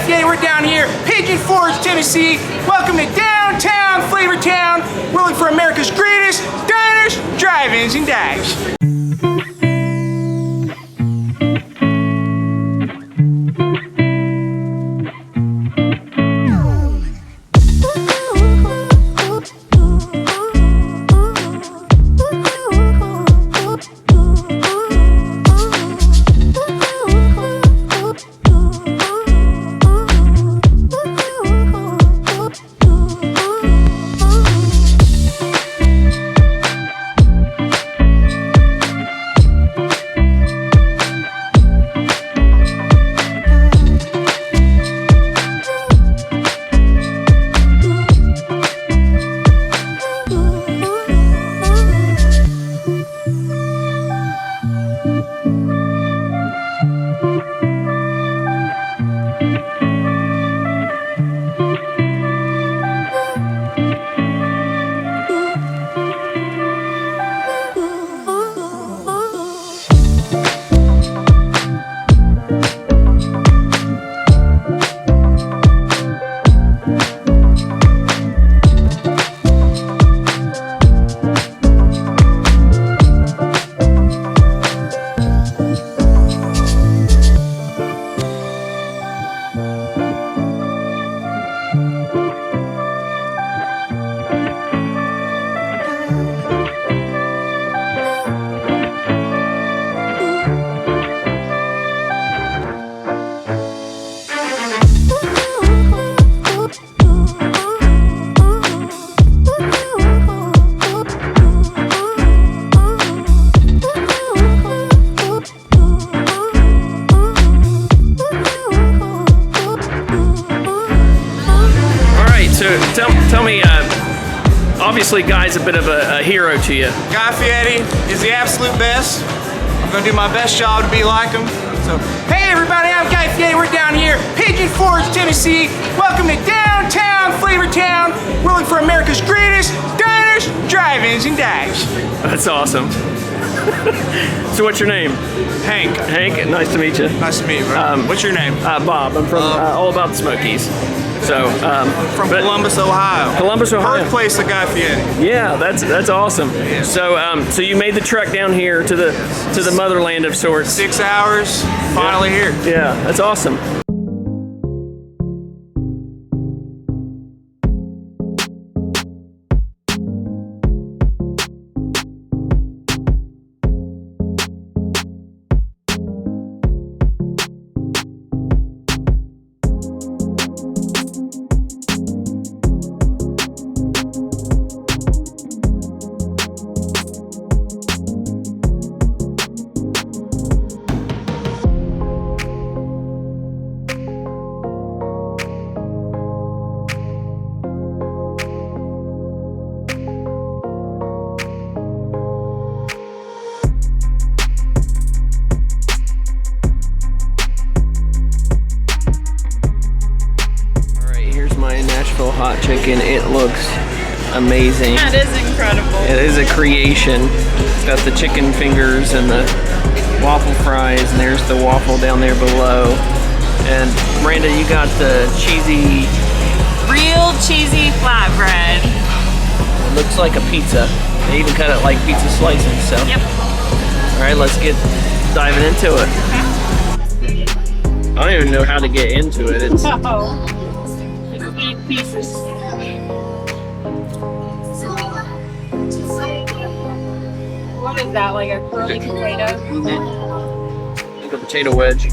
Yay, we're down here, Pigeon, Tennessee. Welcome to downtown Flavortown. We're looking for America's greatest diners, drive-ins, and dives. Tell me, obviously Guy's a bit of a hero to you. Guy Fieri is the absolute best. I'm gonna do my best job to be like him. So, hey everybody, I'm Guy Fieri. We're down here, Pigeon, Tennessee. Welcome to downtown Flavortown. We're looking for America's greatest diners, drive-ins, and dives. That's awesome. So what's your name? Hank. Hank, nice to meet you. Nice to meet you, bro. What's your name? Bob. I'm from all about the Smokies. So from Columbus, Ohio. Columbus, Ohio. Birthplace of Guy Fieri. Yeah, that's awesome. Yeah. So you made the trek down here to the motherland of sorts. 6 hours, finally here. Yeah, that's awesome. Hot chicken. It looks amazing. That is incredible. It is a creation. It's got the chicken fingers and the waffle fries, and there's the waffle down there below. And Miranda, you got the cheesy, real cheesy flatbread. It looks like a pizza. They even cut it like pizza slices. So yep. All right, let's get diving into it. I don't even know how to get into it. It's pieces. What is that, like a curly potato? Like a potato wedge.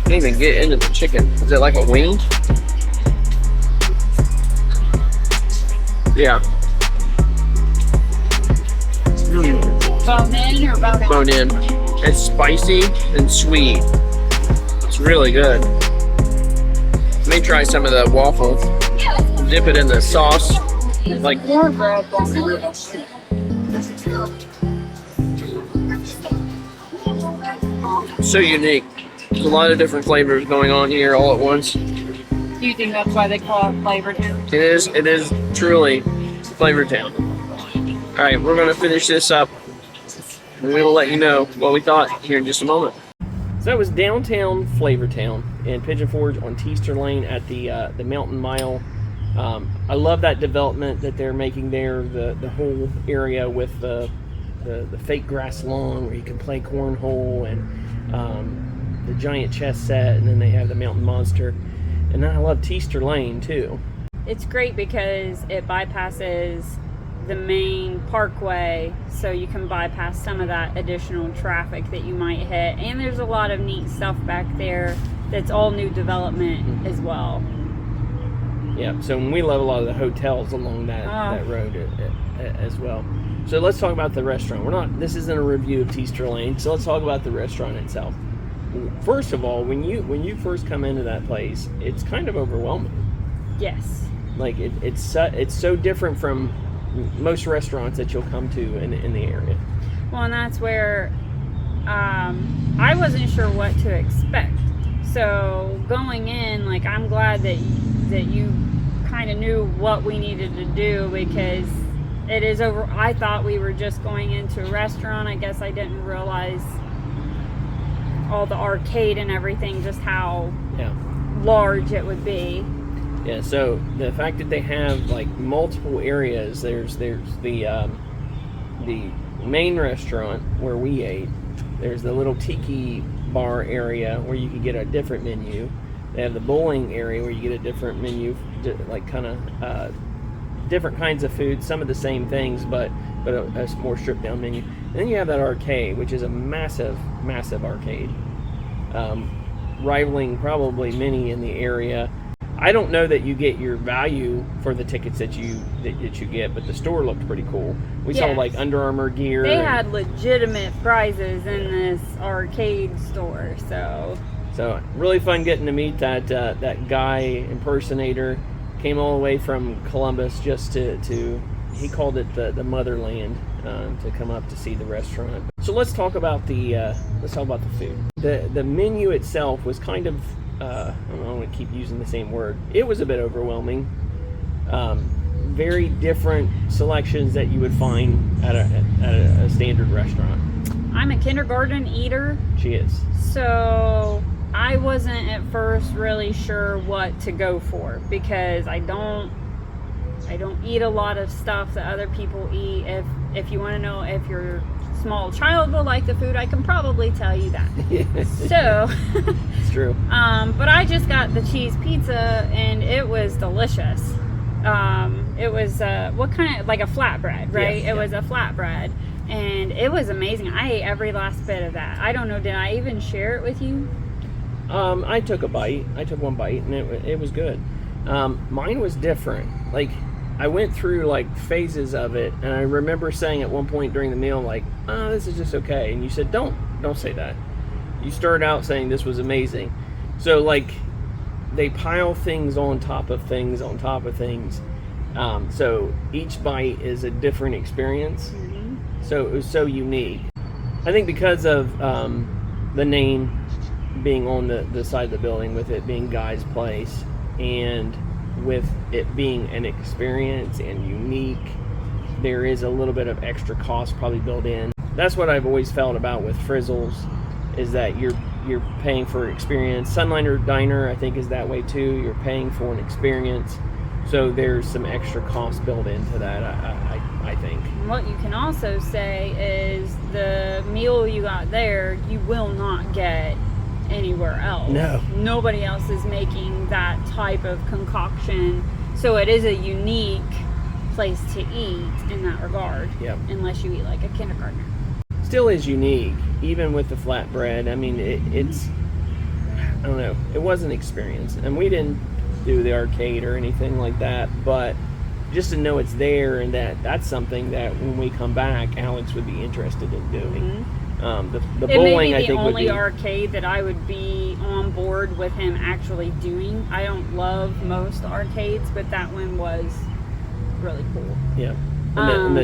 Can't even get into the chicken. Is it like a wing? Yeah. Bone in or bone out? Bone in. It's spicy and sweet. It's really good. Let me try some of the waffle. Dip it in the sauce. Like more bread. So unique. There's a lot of different flavors going on here all at once. Do you think that's why they call it Flavortown? It is truly Flavortown. All right, we're gonna finish this up, and we'll let you know what we thought here in just a moment. So that was downtown Flavortown in Pigeon Forge on Teaster Lane at the Mountain Mile. I love that development that they're making there. The whole area with the fake grass lawn where you can play cornhole and the giant chess set, and then they have the Mountain Monster. And then I love Teaster Lane too. It's great because it bypasses the main parkway, so you can bypass some of that additional traffic that you might hit. And there's a lot of neat stuff back there that's all new development as well. Yeah, so we love a lot of the hotels along that road as well. So let's talk about the restaurant. This isn't a review of Teaster Lane, so let's talk about the restaurant itself. First of all, when you first come into that place, it's kind of overwhelming. Yes. Like it's so different from most restaurants that you'll come to in the area. Well, and that's where I wasn't sure what to expect. So going in, like, I'm glad that you kind of knew what we needed to do, because it is over. I thought we were just going into a restaurant. I guess I didn't realize all the arcade and everything, just how large it would be. Yeah, so the fact that they have like multiple areas, there's the main restaurant where we ate. There's the little tiki bar area where you could get a different menu. They have the bowling area where you get a different menu, like kind of different kinds of food, some of the same things, but a more stripped down menu. And then you have that arcade, which is a massive arcade, rivaling probably many in the area. I don't know that you get your value for the tickets that you get, but the store looked pretty cool. We saw like Under Armour gear. They had legitimate prizes in this arcade store, so really fun getting to meet that guy impersonator. Came all the way from Columbus just to he called it the motherland, to come up to see the restaurant. So let's talk about the food. The menu itself was kind of I don't want to keep using the same word. It was a bit overwhelming. Very different selections that you would find at a standard restaurant. I'm a kindergarten eater. She is. So I wasn't at first really sure what to go for, because I don't eat a lot of stuff that other people eat. If you want to know if your small child will like the food, I can probably tell you that. So it's true. But I just got the cheese pizza and it was delicious. It was what kind of, like a flatbread, right? It was a flatbread, and it was amazing. I ate every last bit of that. I don't know, did I even share it with you? I took a bite. I took one bite, and it was good. Mine was different. Like, I went through like phases of it, and I remember saying at one point during the meal, like, "Oh, this is just okay." And you said, "Don't say that." You started out saying this was amazing. So like, they pile things on top of things on top of things. So each bite is a different experience. Mm-hmm. So it was so unique. I think because of the name being on the side of the building, with it being Guy's Place, and with it being an experience and unique, there is a little bit of extra cost probably built in. That's what I've always felt about with Frizzle's, is that you're paying for experience. Sunliner Diner, I think, is that way too. You're paying for an experience, so there's some extra cost built into that, I think. What you can also say is the meal you got there, you will not get anywhere else. No. Nobody else is making that type of concoction, so it is a unique place to eat in that regard. Yep. Unless you eat like a kindergartner. Still is unique, even with the flatbread. I mean, it's, I don't know, it was an experience, and we didn't do the arcade or anything like that, but just to know it's there, and that's something that when we come back, Alex would be interested in doing. Mm-hmm. The bowling, I think, would be the only arcade that I would be on board with him actually doing. I don't love most arcades, but that one was really cool. Yeah. And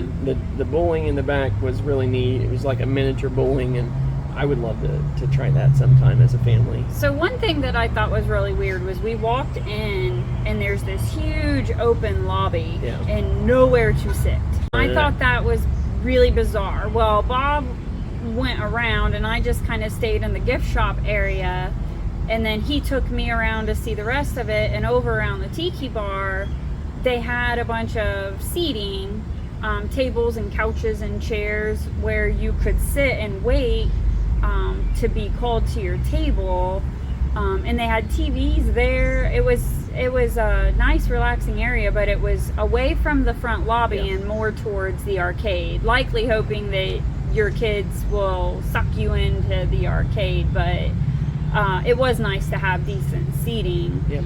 the bowling in the back was really neat. It was like a miniature bowling, and I would love to try that sometime as a family. So one thing that I thought was really weird was we walked in, and there's this huge open lobby and nowhere to sit. I thought that was really bizarre. Well, Bob went around, and I just kind of stayed in the gift shop area. And then he took me around to see the rest of it. And over around the tiki bar, they had a bunch of seating, tables and couches and chairs where you could sit and wait to be called to your table. And they had TVs there. It was a nice, relaxing area, but it was away from the front lobby and more towards the arcade, likely hoping that your kids will suck you into the arcade. But it was nice to have decent seating. Yep.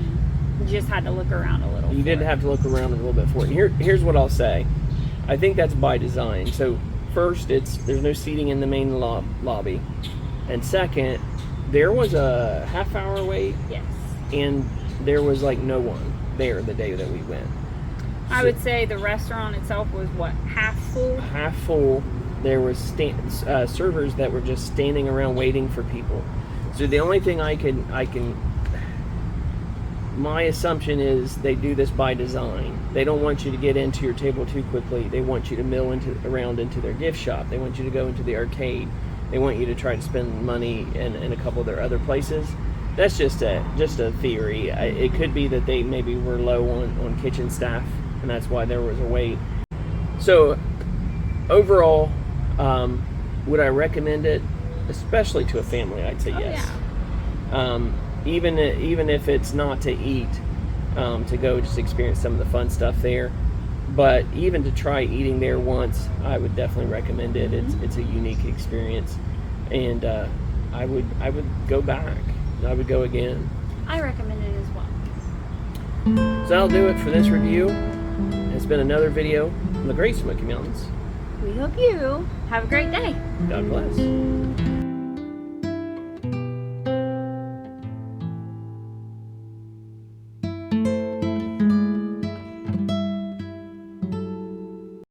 You just had to look around a little. You did have to look around a little bit for it. Here's what I'll say. I think that's by design. So first, there's no seating in the main lobby, and second, there was a half-hour wait. Yes. And there was like no one there the day that we went. I would say the restaurant itself was what, half full? Half full. There was servers that were just standing around waiting for people. So the only thing I can my assumption is they do this by design. They don't want you to get into your table too quickly. They want you to mill around into their gift shop. They want you to go into the arcade. They want you to try to spend money in a couple of their other places. That's just a theory. It could be that they maybe were low on kitchen staff, and that's why there was a wait. So overall, would I recommend it? Especially to a family, I'd say yes. Yeah. Even if it's not to eat, to go just experience some of the fun stuff there. But even to try eating there once, I would definitely recommend it. It's a unique experience, and I would go back. I would go again. I recommend it as well. So that'll do it for this review. It's been another video from the Great Smoky Mountains. We hope you have a great day. God bless.